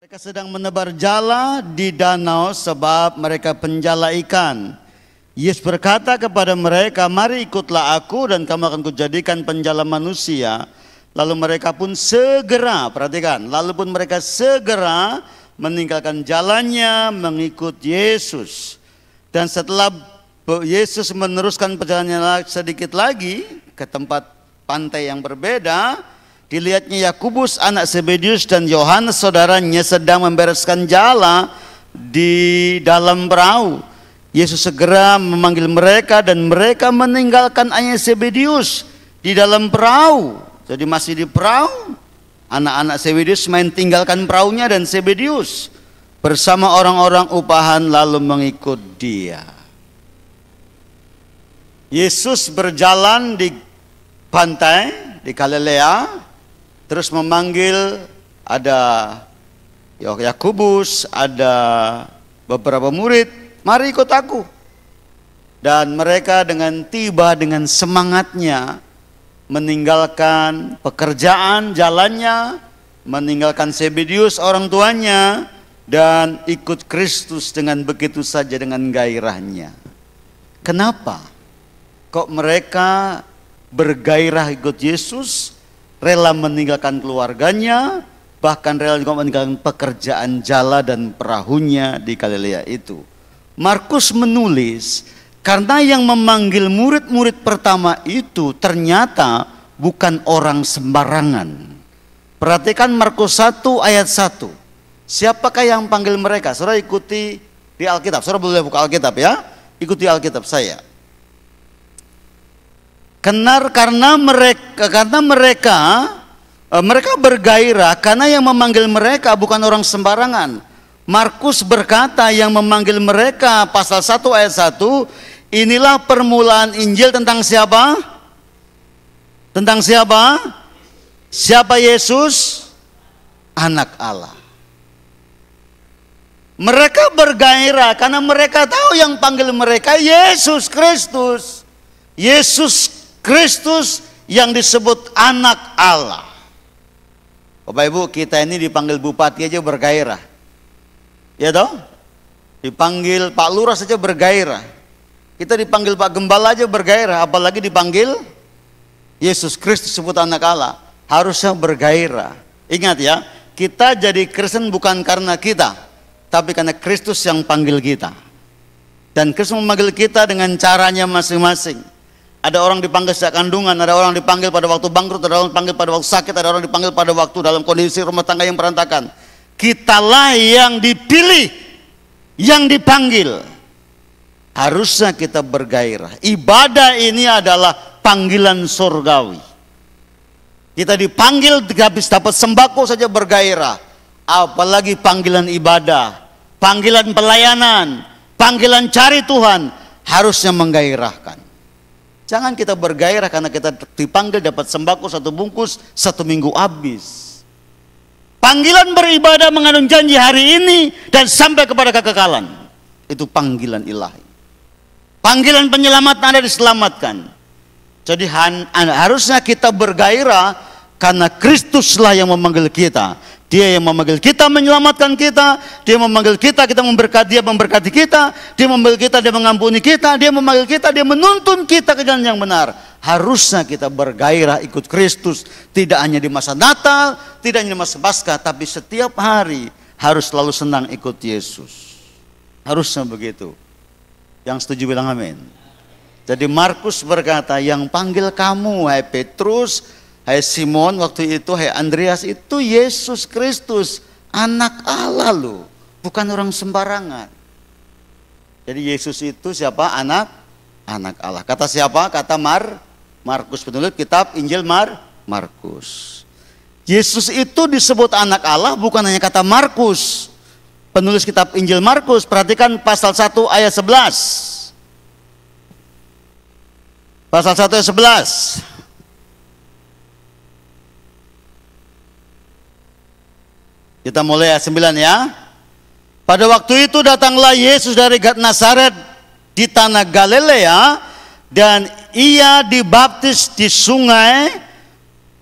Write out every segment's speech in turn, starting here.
Mereka sedang menebar jala di danau sebab mereka penjala ikan. Yesus berkata kepada mereka, "Mari ikutlah aku dan kamu akan kujadikan penjala manusia." Lalu mereka pun segera, perhatikan, mereka segera meninggalkan jalannya mengikut Yesus. Dan setelah Yesus meneruskan perjalanannya sedikit lagi ke tempat pantai yang berbeda, dilihatnya Yakobus anak Zebedius dan Yohanes saudaranya sedang membereskan jala di dalam perahu. Yesus segera memanggil mereka dan mereka meninggalkan ayahnya Zebedius di dalam perahu. Jadi masih di perahu, anak-anak Zebedius main tinggalkan perahunya dan Zebedius bersama orang-orang upahan lalu mengikut dia. Yesus berjalan di pantai di Galilea, terus memanggil, ada Yakobus, ada beberapa murid, "Mari ikut aku." Dan mereka dengan semangatnya meninggalkan pekerjaan jalannya, meninggalkan Zebedius orang tuanya, dan ikut Kristus dengan begitu saja, dengan gairahnya. Kenapa? Kok mereka bergairah ikut Yesus? Rela meninggalkan keluarganya, bahkan rela juga meninggalkan pekerjaan jala dan perahunya di Galilea itu. Markus menulis, karena yang memanggil murid-murid pertama itu ternyata bukan orang sembarangan. Perhatikan Markus 1 ayat 1. Siapakah yang panggil mereka? Saudara ikuti di Alkitab. Saudara boleh buka Alkitab ya. Ikuti Alkitab saya. Karena mereka bergairah karena yang memanggil mereka bukan orang sembarangan. Markus berkata yang memanggil mereka, pasal 1 ayat 1, inilah permulaan Injil tentang siapa? Tentang siapa? Siapa Yesus? Anak Allah. Mereka bergairah karena mereka tahu yang panggil mereka Yesus Kristus. Yesus Kristus yang disebut anak Allah. Bapak Ibu, kita ini dipanggil bupati aja bergairah. Ya toh? Dipanggil Pak Lurah saja bergairah. Kita dipanggil Pak Gembala aja bergairah, apalagi dipanggil Yesus Kristus disebut anak Allah. Harusnya bergairah. Ingat ya, kita jadi Kristen bukan karena kita, tapi karena Kristus yang panggil kita. Dan Kristus memanggil kita dengan caranya masing-masing. Ada orang dipanggil sejak kandungan, ada orang dipanggil pada waktu bangkrut, ada orang dipanggil pada waktu sakit, ada orang dipanggil pada waktu dalam kondisi rumah tangga yang berantakan. Kitalah yang dipilih, yang dipanggil. Harusnya kita bergairah. Ibadah ini adalah panggilan surgawi. Kita dipanggil habis dapat sembako saja bergairah. Apalagi panggilan ibadah, panggilan pelayanan, panggilan cari Tuhan, harusnya menggairahkan. Jangan kita bergairah karena kita dipanggil dapat sembako 1 bungkus 1 minggu habis. Panggilan beribadah mengandung janji hari ini dan sampai kepada kekekalan. Itu panggilan ilahi. Panggilan penyelamat Anda diselamatkan. Jadi harusnya kita bergairah karena Kristuslah yang memanggil kita. Dia yang memanggil kita, menyelamatkan kita. Dia memanggil kita, kita memberkati, dia memberkati kita. Dia memanggil kita, dia mengampuni kita. Dia memanggil kita, dia menuntun kita ke jalan yang benar. Harusnya kita bergairah ikut Kristus. Tidak hanya di masa Natal, tidak hanya di masa Paskah, tapi setiap hari harus selalu senang ikut Yesus. Harusnya begitu. Yang setuju bilang amin. Jadi Markus berkata, yang panggil kamu, hai Petrus, hai Simon waktu itu, hai Andreas, itu Yesus Kristus, anak Allah loh, bukan orang sembarangan. Jadi Yesus itu siapa? Anak Allah. Kata siapa? Kata Markus, penulis kitab Injil Markus. Yesus itu disebut anak Allah bukan hanya kata Markus. Penulis kitab Injil Markus, perhatikan pasal 1 ayat 11. Pasal 1 ayat 11. Kita mulai ayat 9 ya. Pada waktu itu datanglah Yesus dari Nazaret di tanah Galilea dan ia dibaptis di sungai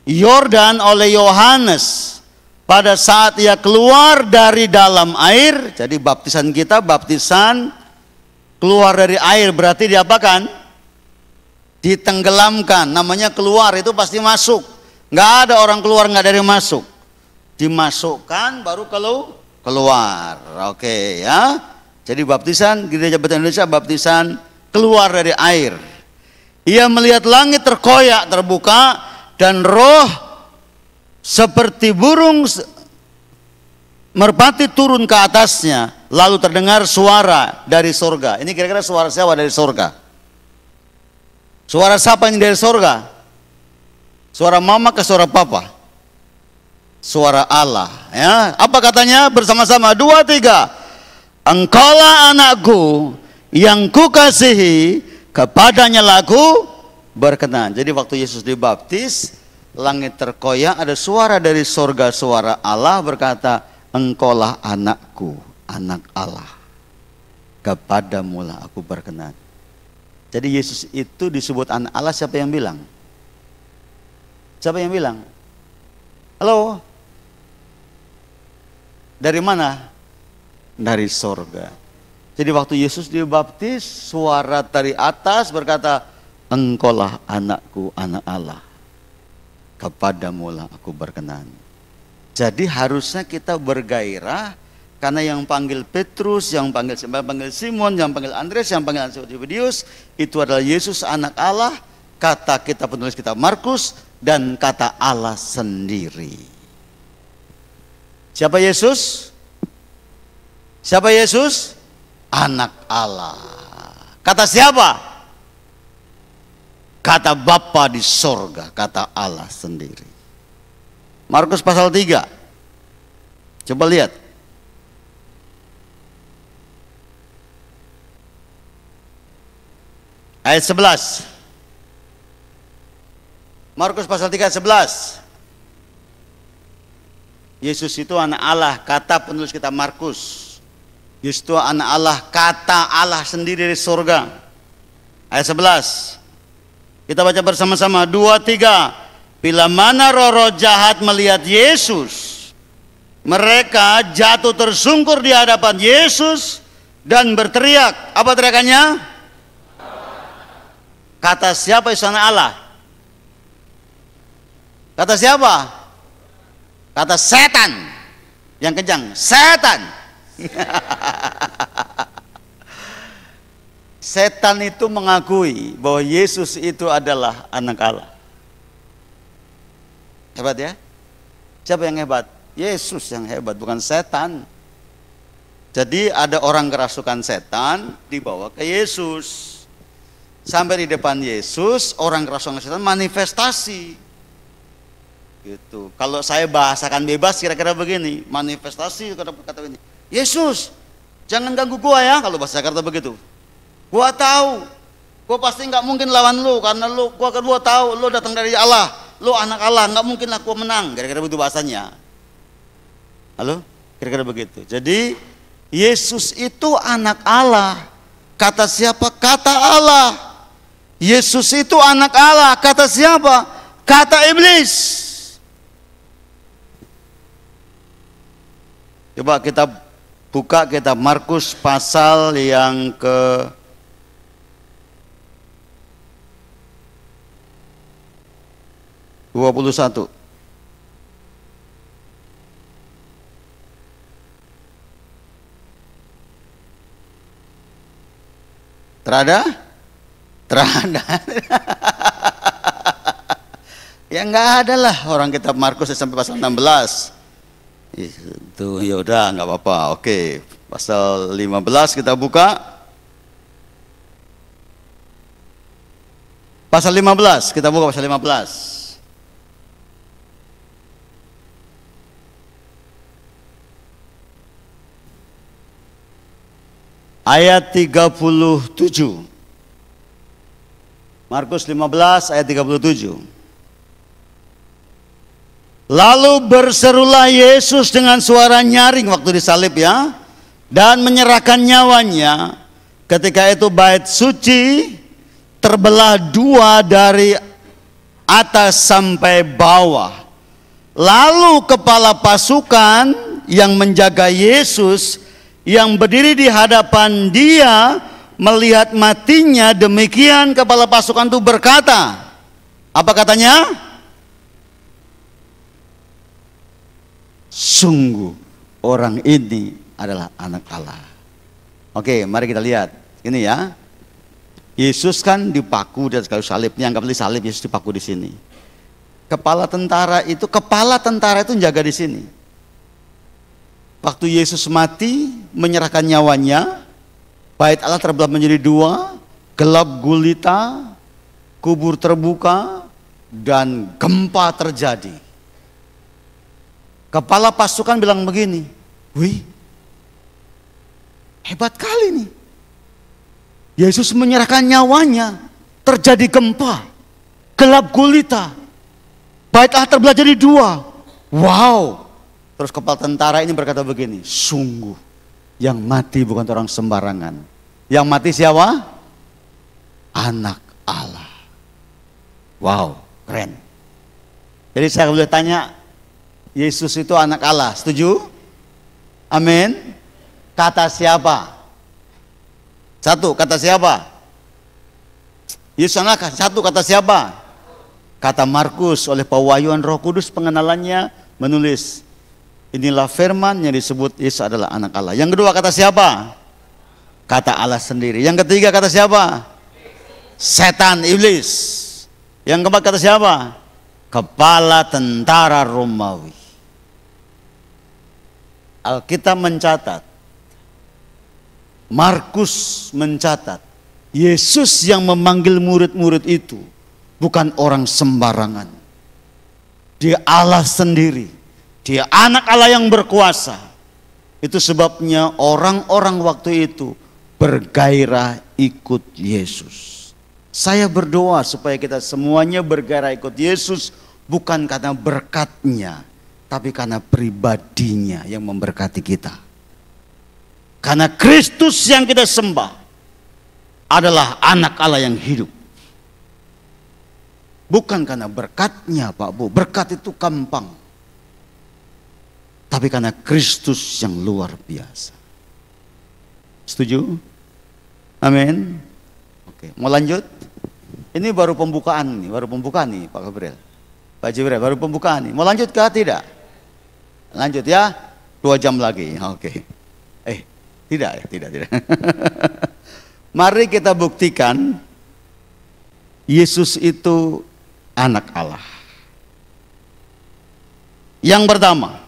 Yordan oleh Yohanes. pada saat ia keluar dari dalam air. Jadi baptisan kita, baptisan keluar dari air, berarti diapakan? Ditenggelamkan. Namanya keluar, itu pasti masuk. Nggak ada orang keluar nggak dari masuk. Dimasukkan baru keluar. Oke ya. Jadi baptisan Gereja Baptis Indonesia, baptisan keluar dari air. Ia melihat langit terkoyak, terbuka, dan roh seperti burung merpati turun ke atasnya. Lalu terdengar suara dari sorga. Ini kira-kira suara siapa dari sorga? Suara siapa yang dari sorga? Suara mama ke suara papa? Suara Allah. Ya, apa katanya? Bersama-sama 2, 3. Engkaulah anakku yang kukasihi, kepadanya laku berkenan. Jadi waktu Yesus dibaptis, langit terkoyak, ada suara dari sorga, suara Allah berkata, engkaulah anakku, anak Allah, kepadamulah aku berkenan. Jadi Yesus itu disebut anak Allah, siapa yang bilang? Siapa yang bilang? Halo? Dari mana? Dari sorga. Jadi waktu Yesus dibaptis, suara dari atas berkata, engkaulah anakku, anak Allah, kepadamulah aku berkenan. Jadi harusnya kita bergairah, karena yang panggil Petrus, yang panggil Simon, yang panggil Andreas, yang panggil Zebedeus, itu adalah Yesus anak Allah, kata kita penulis kitab Markus, dan kata Allah sendiri. Siapa Yesus? Siapa Yesus? Anak Allah. Kata siapa? Kata Bapa di sorga, kata Allah sendiri. Markus pasal 3. Coba lihat. Ayat 11. Markus pasal 3 ayat 11. Yesus itu anak Allah, kata penulis kitab Markus. Yesus itu anak Allah, kata Allah sendiri dari surga. Ayat 11. Kita baca bersama-sama 2, 3. Bila mana roh-roh jahat melihat Yesus, mereka jatuh tersungkur di hadapan Yesus dan berteriak. Apa teriakannya? Kata siapa Yesus anak Allah? Kata siapa? Kata setan. Yang kencang, setan. Setan itu mengakui bahwa Yesus itu adalah anak Allah. Hebat ya? Siapa yang hebat? Yesus yang hebat, bukan setan. Jadi ada orang kerasukan setan dibawa ke Yesus. Sampai di depan Yesus, orang kerasukan setan manifestasi. Gitu. Kalau saya bahasakan bebas kira-kira begini, manifestasi kata begini. Yesus, jangan ganggu gua ya, kalau bahasa Jakarta begitu. Gua tahu, gua pasti nggak mungkin lawan lu, karena gua tahu lu datang dari Allah, lu anak Allah, nggak mungkin aku menang. Kira-kira begitu bahasanya. Halo, kira-kira begitu. Jadi Yesus itu anak Allah. Kata siapa? Kata Allah. Yesus itu anak Allah. Kata siapa? Kata iblis. Coba kita buka kitab Markus pasal yang ke 21. Terada? Terada. Ya nggak ada lah, orang kitab Markus sampai pasal 16. Itu ya udah nggak apa-apa. Oke, pasal 15 kita buka. Pasal 15, kita buka pasal 15. Ayat 37. Markus 15 ayat 37. Lalu berserulah Yesus dengan suara nyaring waktu disalib ya, dan menyerahkan nyawanya. Ketika itu bait suci terbelah dua dari atas sampai bawah, Lalu kepala pasukan yang menjaga Yesus, yang berdiri di hadapan dia, melihat matinya. Demikian kepala pasukan itu berkata, apa katanya? Sungguh orang ini adalah anak Allah. Oke, mari kita lihat. Ini ya, Yesus kan dipaku di atas kayu salib. Ini anggap salib, Yesus dipaku di sini. Kepala tentara itu jaga di sini. Waktu Yesus mati, menyerahkan nyawanya, bait Allah terbelah menjadi dua, gelap gulita, kubur terbuka, dan gempa terjadi. Kepala pasukan bilang begini, wih, hebat kali nih. Yesus menyerahkan nyawanya, terjadi gempa, gelap gulita, bait Allah terbelah jadi dua. Wow. Terus kepala tentara ini berkata begini, sungguh yang mati bukan orang sembarangan. Yang mati siapa? Anak Allah. Wow, keren. Jadi saya boleh tanya, Yesus itu anak Allah, setuju? Amin. Kata siapa? Satu, kata siapa? Yesus anak, satu, kata siapa? Kata Markus. Oleh pewahyuan Roh Kudus pengenalannya menulis, inilah firman yang disebut Yesus adalah anak Allah. Yang kedua kata siapa? Kata Allah sendiri. Yang ketiga kata siapa? Setan, iblis. Yang keempat kata siapa? Kepala tentara Romawi. Alkitab mencatat, Markus mencatat, Yesus yang memanggil murid-murid itu bukan orang sembarangan. Dia Allah sendiri. Dia anak Allah yang berkuasa. Itu sebabnya orang-orang waktu itu bergairah ikut Yesus. Saya berdoa supaya kita semuanya bergairah ikut Yesus, bukan karena berkatnya, tapi karena pribadinya yang memberkati kita. Karena Kristus yang kita sembah adalah anak Allah yang hidup. Bukan karena berkatnya Pak Bu, berkat itu gampang. Tapi karena Kristus yang luar biasa. Setuju? Amin. Oke, mau lanjut? Ini baru pembukaan nih, Pak Gabriel. Pak Jibril, baru pembukaan nih. Mau lanjut kah tidak? Lanjut ya, 2 jam lagi. Oke. Tidak. Mari kita buktikan Yesus itu anak Allah. Yang pertama,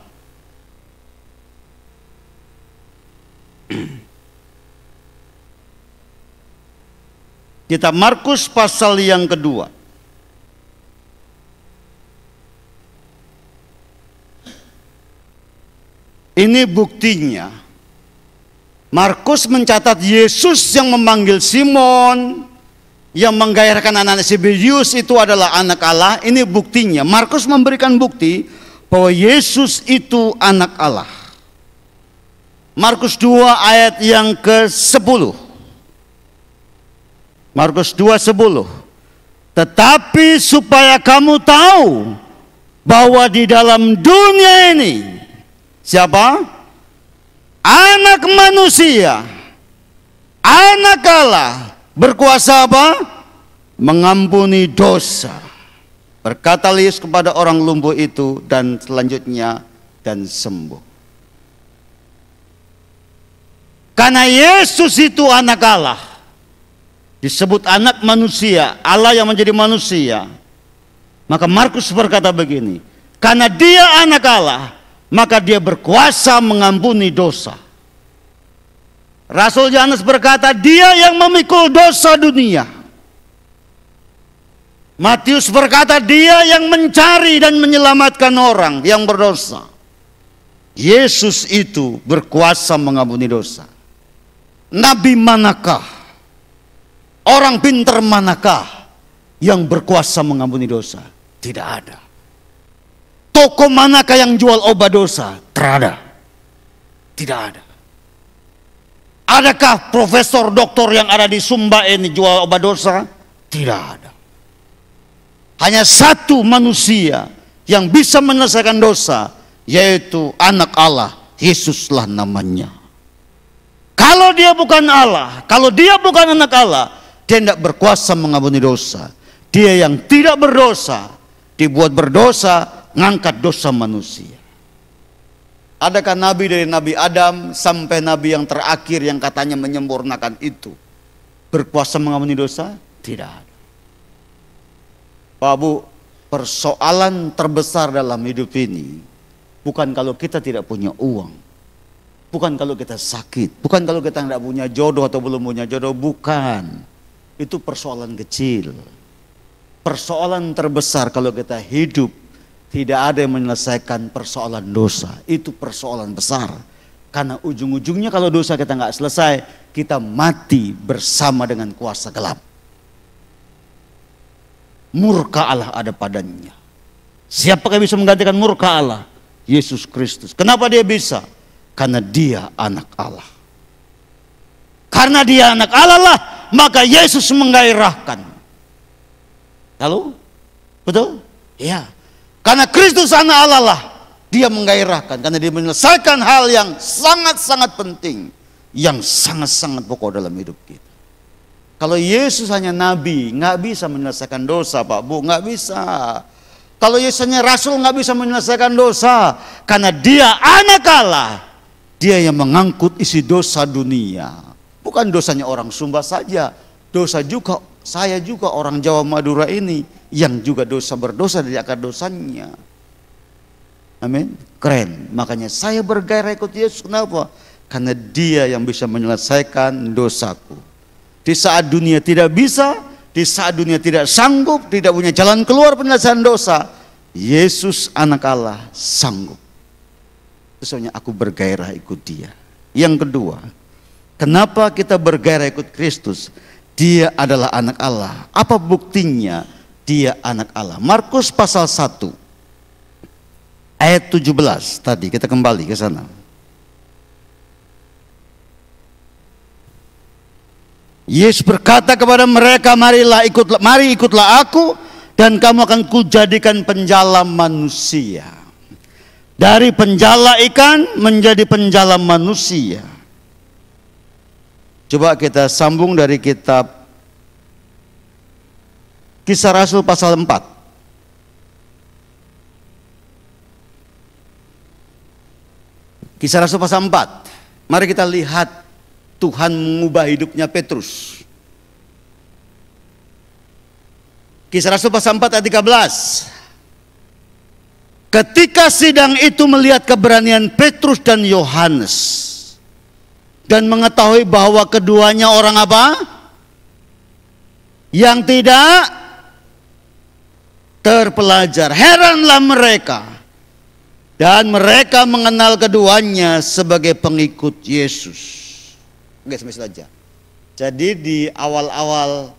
kitab Markus pasal yang kedua. Ini buktinya. Markus mencatat Yesus yang memanggil Simon, yang menggairahkan anak Zebedeus itu adalah anak Allah. Ini buktinya. Markus memberikan bukti bahwa Yesus itu anak Allah. Markus 2 ayat yang ke-10. Markus 2:10. Tetapi supaya kamu tahu bahwa di dalam dunia ini siapa? Anak manusia, anak Allah berkuasa apa? Mengampuni dosa. Berkata Yesus kepada orang lumpuh itu, dan selanjutnya dan sembuh. Karena Yesus itu anak Allah, disebut anak manusia, Allah yang menjadi manusia. Maka Markus berkata begini, karena dia anak Allah, maka dia berkuasa mengampuni dosa. Rasul Yohanes berkata, dia yang memikul dosa dunia. Matius berkata, dia yang mencari dan menyelamatkan orang yang berdosa. Yesus itu berkuasa mengampuni dosa. Nabi manakah, orang pintar manakah yang berkuasa mengampuni dosa? Tidak ada. Toko manakah yang jual obat dosa? Terada. Tidak ada. Adakah profesor doktor yang ada di Sumba ini jual obat dosa? Tidak ada. Hanya satu manusia yang bisa menyelesaikan dosa, yaitu anak Allah, Yesuslah namanya. Kalau dia bukan Allah, kalau dia bukan anak Allah, dia tidak berkuasa mengampuni dosa. Dia yang tidak berdosa dibuat berdosa, ngangkat dosa manusia. Adakah nabi dari Nabi Adam sampai nabi yang terakhir yang katanya menyempurnakan itu berkuasa mengampuni dosa? Tidak ada. Pak Bu, persoalan terbesar dalam hidup ini bukan kalau kita tidak punya uang, bukan kalau kita sakit, bukan kalau kita tidak punya jodoh atau belum punya jodoh, bukan. Itu persoalan kecil. Persoalan terbesar kalau kita hidup tidak ada yang menyelesaikan persoalan dosa. Itu persoalan besar. Karena ujung-ujungnya kalau dosa kita nggak selesai, kita mati bersama dengan kuasa gelap. Murka Allah ada padanya. Siapakah bisa menggantikan murka Allah? Yesus Kristus. Kenapa dia bisa? Karena dia anak Allah. Karena dia anak Allah lah, maka Yesus menggairahkan. Lalu? Betul? Ya. Karena Kristus anak Allah lah, dia menggairahkan. Karena dia menyelesaikan hal yang sangat-sangat penting, yang sangat-sangat pokok dalam hidup kita. Kalau Yesus hanya nabi, nggak bisa menyelesaikan dosa, Pak Bu, nggak bisa. Kalau Yesus hanya rasul, nggak bisa menyelesaikan dosa, karena dia anak Allah. Dia yang mengangkut isi dosa dunia. Bukan dosanya orang Sumba saja, dosa juga saya juga orang Jawa Madura ini yang juga berdosa dari akar dosanya. Amin. Keren. Makanya saya bergairah ikut Yesus. Kenapa? Karena dia yang bisa menyelesaikan dosaku. Di saat dunia tidak bisa, di saat dunia tidak sanggup, tidak punya jalan keluar penyelesaian dosa, Yesus anak Allah sanggup. Soalnya aku bergairah ikut dia. Yang kedua, kenapa kita bergairah ikut Kristus? Dia adalah anak Allah. Apa buktinya dia anak Allah? Markus pasal 1 ayat 17 tadi, kita kembali ke sana. Yesus berkata kepada mereka, mari ikutlah aku, dan kamu akan kujadikan penjala manusia. Dari penjala ikan menjadi penjala manusia. Coba kita sambung dari kitab Kisah Rasul pasal 4. Kisah Rasul pasal 4. Mari kita lihat Tuhan mengubah hidupnya Petrus. Kisah Rasul pasal 4 ayat 13. Ketika sidang itu melihat keberanian Petrus dan Yohanes dan mengetahui bahwa keduanya orang apa? Yang tidak terpelajar. Heranlah mereka. Dan mereka mengenal keduanya sebagai pengikut Yesus. Oke, sampai situ aja. Jadi di awal-awal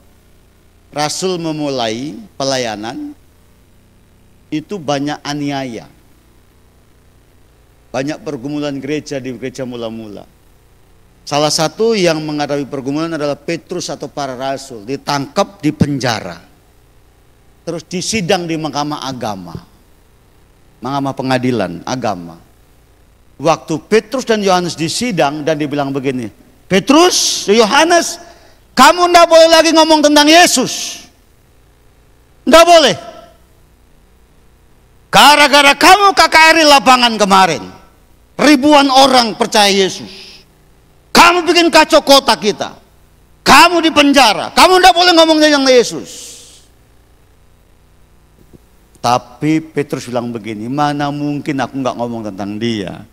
Rasul memulai pelayanan, itu banyak aniaya. Banyak pergumulan gereja di gereja mula-mula. Salah satu yang menghadapi pergumulan adalah Petrus atau para rasul. Ditangkap, di penjara. Terus disidang di mahkamah agama. Mahkamah pengadilan agama. Waktu Petrus dan Yohanes disidang dan dibilang begini, Petrus, Yohanes, kamu tidak boleh lagi ngomong tentang Yesus. Tidak boleh. Gara-gara kamu KKRI lapangan kemarin, ribuan orang percaya Yesus. Kamu bikin kacau kota kita. Kamu di penjara. Kamu tidak boleh ngomong tentang Yesus. Tapi Petrus bilang begini, mana mungkin aku nggak ngomong tentang dia.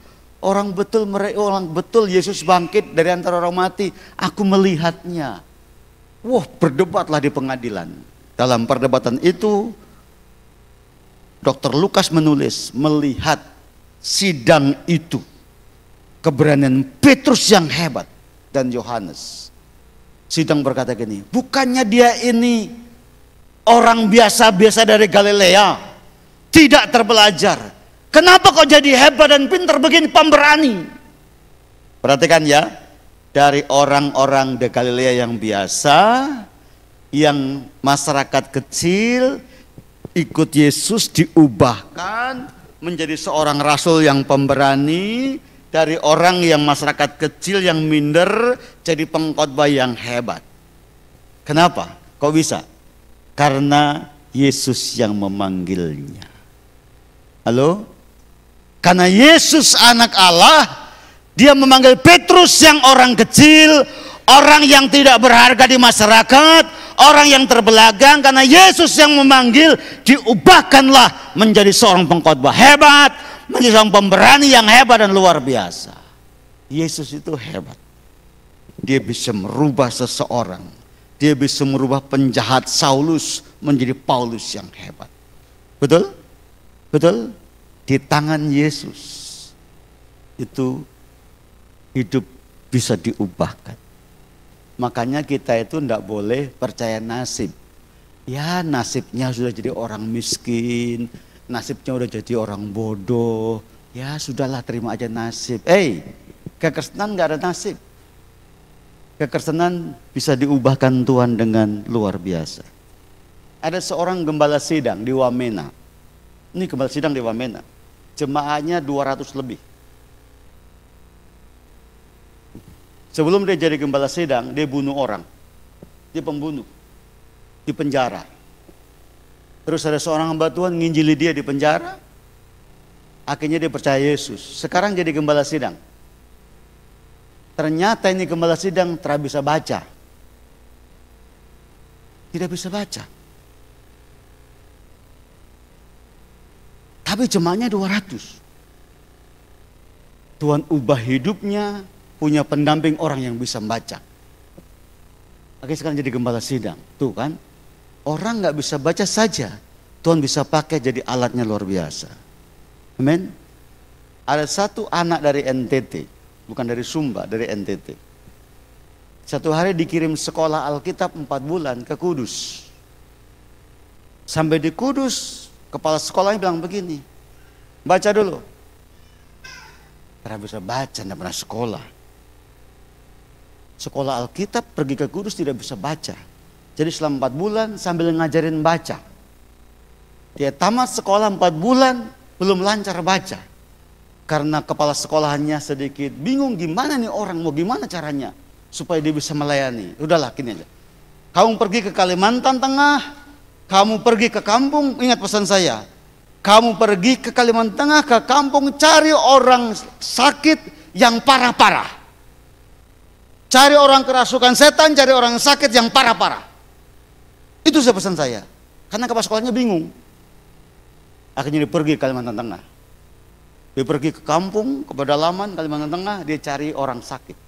Orang betul Yesus bangkit dari antara orang mati. Aku melihatnya. Wah, berdebatlah di pengadilan. Dalam perdebatan itu, Dr. Lukas menulis, melihat sidang itu, keberanian Petrus yang hebat dan Yohanes. Sidang berkata gini, bukannya dia ini orang biasa-biasa dari Galilea, tidak terpelajar. Kenapa kok jadi hebat dan pintar begini, pemberani? Perhatikan ya, dari orang-orang di Galilea yang biasa, yang masyarakat kecil, ikut Yesus diubahkan menjadi seorang rasul yang pemberani, dari orang yang masyarakat kecil yang minder jadi pengkhotbah yang hebat. Kenapa? Kok bisa? Karena Yesus yang memanggilnya. Halo? Karena Yesus anak Allah, dia memanggil Petrus yang orang kecil, orang yang tidak berharga di masyarakat, orang yang terbelakang. Karena Yesus yang memanggil, diubahkanlah menjadi seorang pengkhotbah hebat, menjadi seorang pemberani yang hebat dan luar biasa. Yesus itu hebat. Dia bisa merubah seseorang. Dia bisa merubah penjahat Saulus menjadi Paulus yang hebat. Betul? Betul? Di tangan Yesus itu hidup bisa diubahkan. Makanya kita itu tidak boleh percaya nasib. Ya, nasibnya sudah jadi orang miskin, nasibnya udah jadi orang bodoh. Ya sudahlah, terima aja nasib. Kekristenan gak ada nasib. Kekristenan bisa diubahkan Tuhan dengan luar biasa. Ada seorang gembala sidang di Wamena. Ini gembala sidang di Wamena. Jemaahnya 200 lebih. Sebelum dia jadi gembala sidang, dia bunuh orang. Dia pembunuh. Di penjara. Terus ada seorang hamba Tuhan nginjili dia di penjara. Akhirnya dia percaya Yesus. Sekarang jadi gembala sidang. Ternyata ini gembala sidang tidak bisa baca. Tidak bisa baca. Tapi jemaahnya 200. Tuhan ubah hidupnya, punya pendamping orang yang bisa membaca. Akhirnya sekarang jadi gembala sidang. Tuh kan, orang gak bisa baca saja, Tuhan bisa pakai jadi alatnya luar biasa. Amin. Ada satu anak dari NTT, bukan dari Sumba, dari NTT. Satu hari dikirim sekolah Alkitab 4 bulan ke Kudus. Sampai di Kudus, kepala sekolahnya bilang begini, baca dulu. Tidak bisa baca, tidak pernah sekolah. Sekolah Alkitab pergi ke Kudus tidak bisa baca. Jadi selama 4 bulan sambil ngajarin baca. Dia tamat sekolah 4 bulan, belum lancar baca. Karena kepala sekolahannya sedikit bingung, gimana nih orang, mau gimana caranya supaya dia bisa melayani. Udahlah, gini aja. Kamu pergi ke Kalimantan Tengah, kamu pergi ke kampung, ingat pesan saya. Kamu pergi ke Kalimantan Tengah, ke kampung, cari orang sakit yang parah-parah. Cari orang kerasukan setan, cari orang sakit yang parah-parah. Itu pesan saya. Karena kepala sekolahnya bingung. Akhirnya dia pergi ke Kalimantan Tengah. Dia pergi ke kampung, ke pedalaman Kalimantan Tengah, dia cari orang sakit.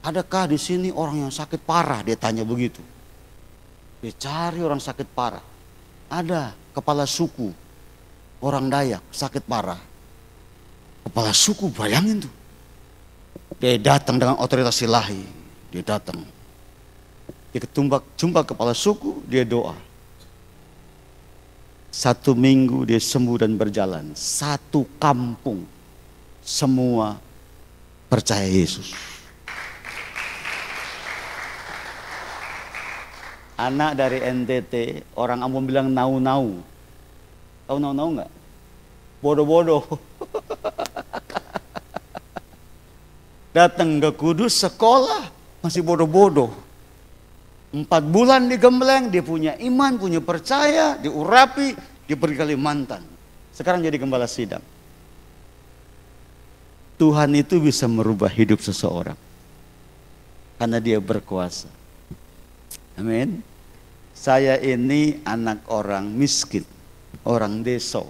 Adakah di sini orang yang sakit parah? Dia tanya begitu. Dia cari orang sakit parah. Ada kepala suku, orang Dayak sakit parah. Kepala suku, bayangin tuh. Dia datang dengan otoritas ilahi. Dia datang. Dia jumpa kepala suku, dia doa. 1 minggu dia sembuh dan berjalan. 1 kampung semua percaya Yesus. Anak dari NTT, orang Ambon bilang nau-nau. Tahu nau-nau enggak? Bodoh-bodoh. Datang ke Kudus sekolah masih bodoh-bodoh. 4 bulan di Gembleng, dia punya iman, punya percaya, diurapi, dia pergi Kalimantan. Sekarang jadi gembala sidang. Tuhan itu bisa merubah hidup seseorang. Karena dia berkuasa. Amin. Saya ini anak orang miskin, orang desa.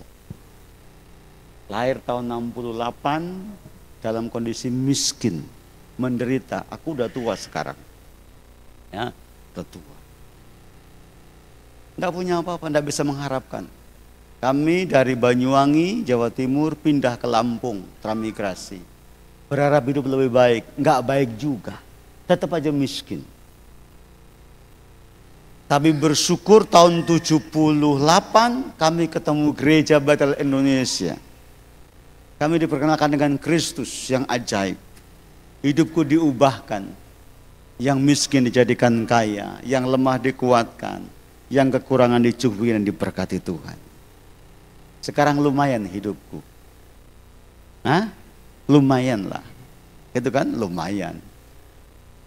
Lahir tahun 68 dalam kondisi miskin, menderita. Aku udah tua sekarang. Ya, udah tua. Enggak punya apa-apa, enggak bisa mengharapkan. Kami dari Banyuwangi, Jawa Timur pindah ke Lampung, transmigrasi. Berharap hidup lebih baik, enggak baik juga. Tetap aja miskin. Tapi bersyukur tahun 78 kami ketemu Gereja Bethel Indonesia. Kami diperkenalkan dengan Kristus yang ajaib. Hidupku diubahkan. Yang miskin dijadikan kaya, yang lemah dikuatkan, yang kekurangan dicukupi dan diberkati Tuhan. Sekarang lumayan hidupku. Hah? Lumayan lah. Itu kan lumayan.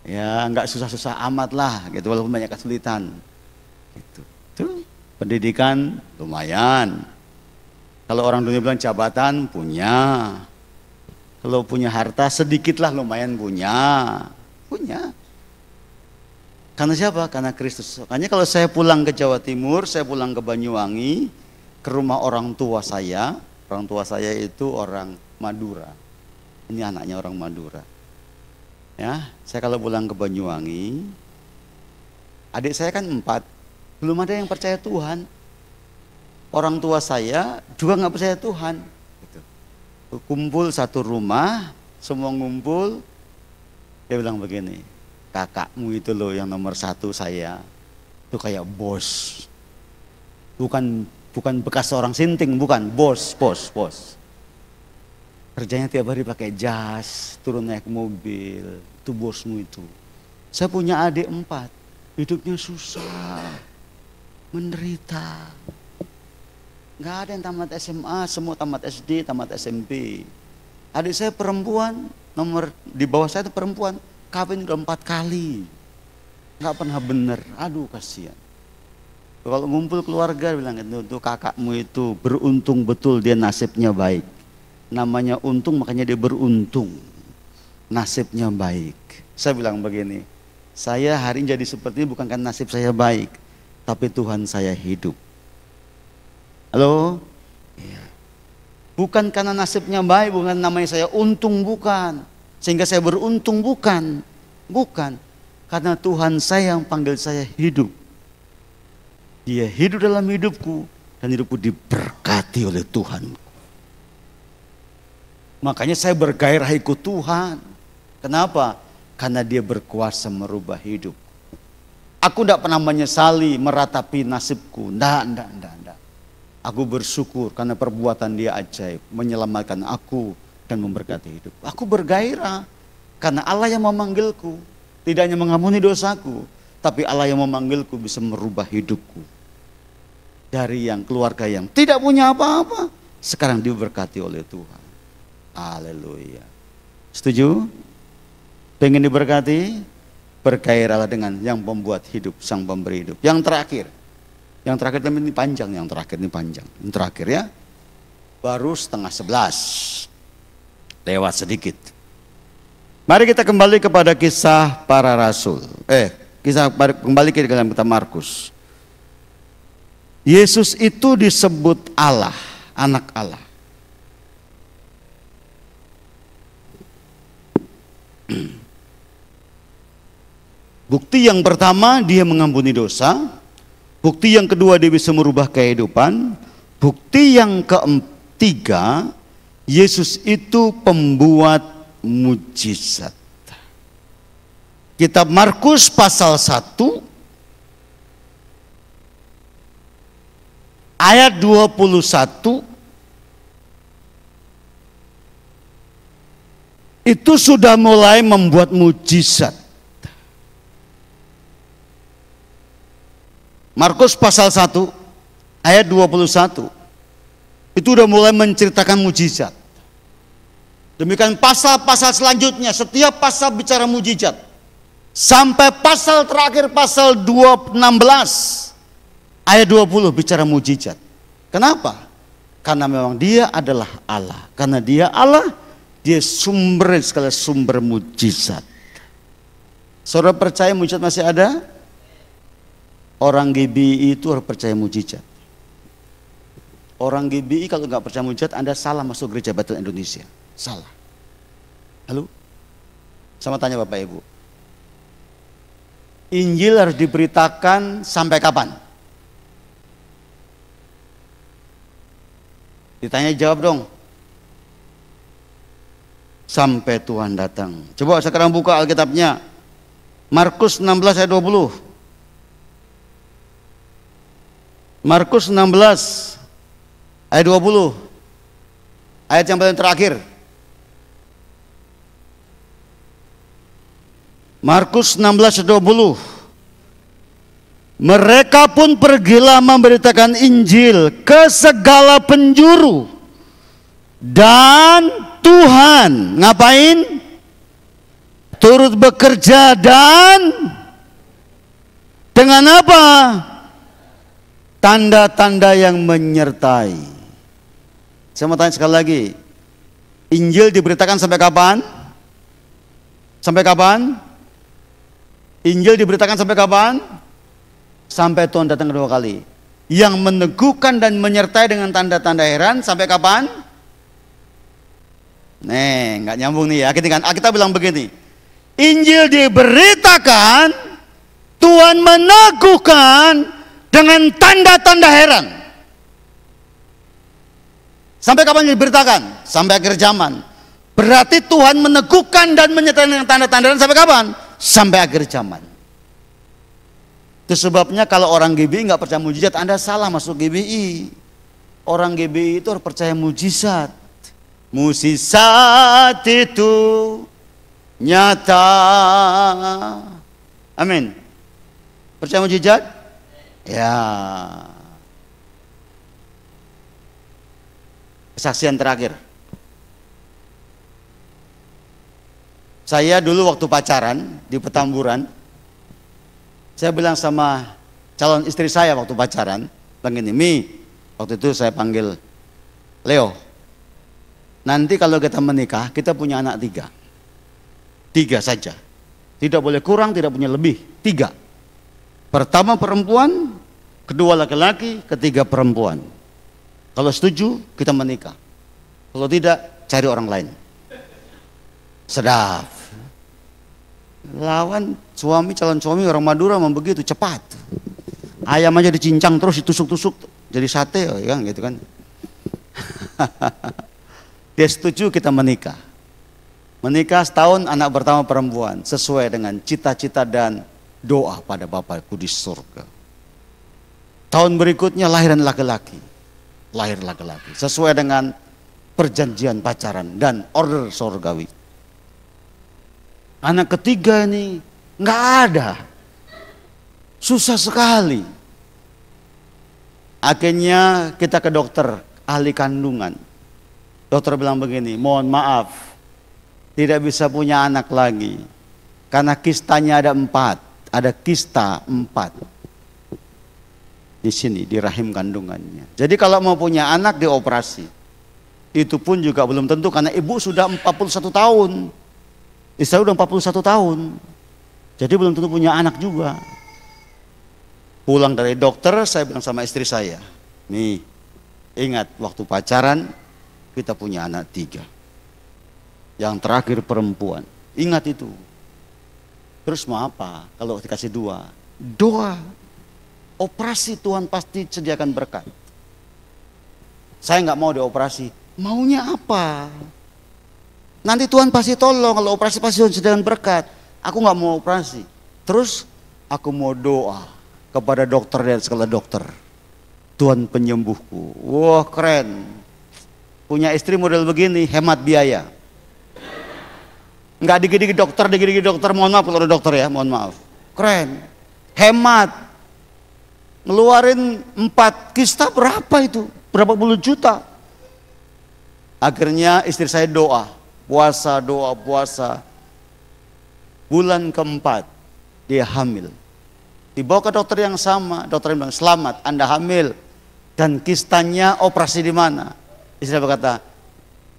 Ya nggak susah-susah amat lah gitu, walaupun banyak kesulitan. Gitu. Tuh, pendidikan lumayan. Kalau orang dunia bilang jabatan punya. Kalau punya harta sedikit lah lumayan punya. Punya. Karena siapa? Karena Kristus. Makanya kalau saya pulang ke Jawa Timur, saya pulang ke Banyuwangi, ke rumah orang tua saya itu orang Madura. Ini anaknya orang Madura. Ya, saya kalau pulang ke Banyuwangi, adik saya kan 4, belum ada yang percaya Tuhan. Orang tua saya juga nggak percaya Tuhan. Gitu. Kumpul satu rumah, semua ngumpul, dia bilang begini, kakakmu itu loh yang nomor 1 saya, itu kayak bos, bukan bekas orang sinting, bukan, bos. Kerjanya tiap hari pakai jas, turun naik mobil, itu bosmu itu. Saya punya adik 4, hidupnya susah, menderita. Nggak ada yang tamat SMA, semua tamat SD, tamat SMP. Adik saya perempuan, nomor di bawah saya itu perempuan, kawin udah 4 kali, nggak pernah bener. Aduh kasihan. Kalau ngumpul keluarga bilang itu kakakmu itu beruntung betul, dia nasibnya baik. Namanya untung makanya dia beruntung, nasibnya baik. Saya bilang begini, saya hari ini jadi seperti ini bukan karena nasib saya baik, tapi Tuhan saya hidup. Halo? Bukan karena nasibnya baik, bukan namanya saya untung, bukan. Sehingga saya beruntung, bukan. Karena Tuhan saya yang panggil saya hidup. Dia hidup dalam hidupku dan hidupku diberkati oleh Tuhan. Makanya saya bergairah ikut Tuhan. Kenapa? Karena dia berkuasa merubah hidup. Aku tidak pernah menyesali meratapi nasibku. Tidak. Aku bersyukur karena perbuatan dia ajaib, menyelamatkan aku dan memberkati hidup. Aku bergairah karena Allah yang memanggilku, tidak hanya mengampuni dosaku, tapi Allah yang memanggilku bisa merubah hidupku. Dari yang keluarga yang tidak punya apa-apa, sekarang diberkati oleh Tuhan. Haleluya. Setuju? Pengen diberkati? Bergairahlah dengan yang membuat hidup, sang pemberi hidup. Yang terakhir ini panjang, yang terakhir ya. Baru 10:30. Lewat sedikit. Mari kita kembali kepada kisah para rasul. Kembali ke dalam kitab Markus. Yesus itu disebut Allah, anak Allah. Bukti yang pertama, dia mengampuni dosa. Bukti yang kedua, dia bisa merubah kehidupan. Bukti yang ketiga, Yesus itu pembuat mujizat. Kitab Markus pasal 1 ayat 21 itu sudah mulai membuat mujizat. Markus pasal 1 ayat 21 itu udah mulai menceritakan mujizat. Demikian pasal-pasal selanjutnya, setiap pasal bicara mujizat. Sampai pasal terakhir, pasal 16 ayat 20 bicara mujizat. Kenapa? Karena memang dia adalah Allah. Karena dia Allah, dia sumber segala sumber mujizat. Saudara percaya mujizat masih ada? Orang GBI itu harus percaya mujizat. Orang GBI kalau nggak percaya mujizat, Anda salah masuk gereja Bethel Indonesia. Salah. Halo? Sama tanya Bapak Ibu. Injil harus diberitakan sampai kapan? Ditanya jawab dong. Sampai Tuhan datang. Coba sekarang buka Alkitabnya. Markus 16 ayat 20. Markus 16 ayat 20. Ayat yang paling terakhir. Markus 16 ayat 20. Mereka pun pergilah memberitakan Injil ke segala penjuru. Dan Tuhan ngapain? Turut bekerja dan dengan apa? Tanda-tanda yang menyertai. Saya mau tanya sekali lagi. Injil diberitakan sampai kapan? Sampai kapan? Injil diberitakan sampai kapan? Sampai Tuhan datang kedua kali. Yang meneguhkan dan menyertai dengan tanda-tanda heran sampai kapan? Nih, nggak nyambung nih ya. Kita bilang begini. Injil diberitakan, Tuhan meneguhkan dengan tanda-tanda heran. Sampai kapan diberitakan? Sampai akhir zaman. Berarti Tuhan meneguhkan dan menyertai dengan tanda-tanda heran sampai kapan? Sampai akhir zaman. Itu sebabnya kalau orang GBI nggak percaya mujizat, Anda salah masuk GBI. Orang GBI itu harus percaya mujizat. Mujizat itu nyata. Amin. Percaya mujizat? Ya. Kesaksian terakhir. Saya dulu waktu pacaran di Petamburan, saya bilang sama calon istri saya waktu pacaran, bilang gini, Mi, waktu itu saya panggil Leo, nanti kalau kita menikah, kita punya anak 3. 3 saja. Tidak boleh kurang, tidak punya lebih. 3. Pertama perempuan, kedua laki-laki, ketiga perempuan. Kalau setuju, kita menikah. Kalau tidak, cari orang lain. Sedap. Lawan suami, calon suami orang Madura memang begitu, cepat. Ayam aja dicincang terus ditusuk-tusuk jadi sate, ya kan gitu kan. Dia setuju kita menikah. Menikah setahun, anak pertama perempuan, sesuai dengan cita-cita dan doa pada Bapakku di surga. Tahun berikutnya lahiran laki-laki. Lahir laki-laki sesuai dengan perjanjian pacaran dan order surgawi. Anak ketiga ini nggak ada, susah sekali. Akhirnya kita ke dokter ahli kandungan. Dokter bilang begini, mohon maaf, tidak bisa punya anak lagi karena kistanya ada 4, ada kista 4 di sini di rahim kandungannya. Jadi kalau mau punya anak dioperasi, itu pun juga belum tentu karena ibu sudah 41 tahun. Istri udah 41 tahun. Jadi belum tentu punya anak juga. Pulang dari dokter, saya bilang sama istri saya, nih, ingat waktu pacaran kita punya anak 3. Yang terakhir perempuan. Ingat itu. Terus mau apa kalau dikasih 2? Doa. Operasi Tuhan pasti sediakan berkat. Saya nggak mau dioperasi. Maunya apa? Nanti Tuhan pasti tolong, kalau operasi pasti sediakan berkat. Aku nggak mau operasi. Terus aku mau doa kepada dokter dan segala dokter. Tuhan penyembuhku. Wah, keren. Punya istri model begini, hemat biaya. Nggak dikit-dikit dokter, mohon maaf kalau ada dokter ya, mohon maaf. Keren. Hemat. Ngeluarin 4 kista berapa itu? Berapa puluh juta. Akhirnya istri saya doa. Doa puasa. Bulan keempat dia hamil. Dibawa ke dokter yang sama, dokter bilang, selamat, Anda hamil. Dan kistanya operasi di mana? Istri saya berkata,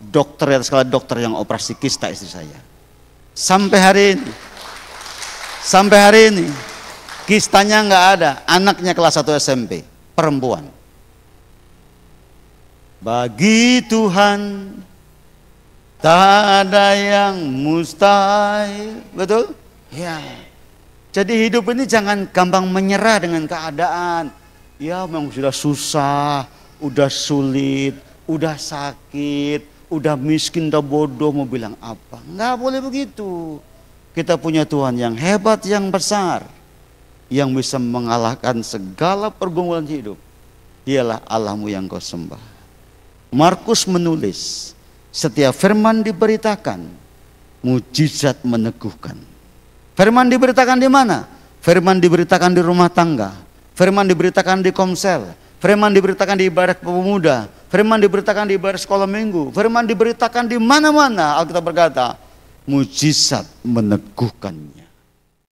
dokter dan segala dokter yang operasi kista istri saya. Sampai hari ini kistanya nggak ada. Anaknya kelas 1 SMP, perempuan. Bagi Tuhan tak ada yang mustahil, betul? Ya. Jadi hidup ini jangan gampang menyerah dengan keadaan. Ya memang sudah susah, udah sulit, udah sakit, udah miskin, udah bodoh, mau bilang apa? Nggak boleh begitu. Kita punya Tuhan yang hebat, yang besar, yang bisa mengalahkan segala pergumulan hidup. Dialah Allahmu yang kau sembah. Markus menulis, setiap firman diberitakan, mujizat meneguhkan. Firman diberitakan di mana? Firman diberitakan di rumah tangga. firman diberitakan di komsel, firman diberitakan di ibadah pemuda, firman diberitakan di ibadah sekolah minggu, firman diberitakan di mana-mana. Alkitab berkata, mujizat meneguhkannya.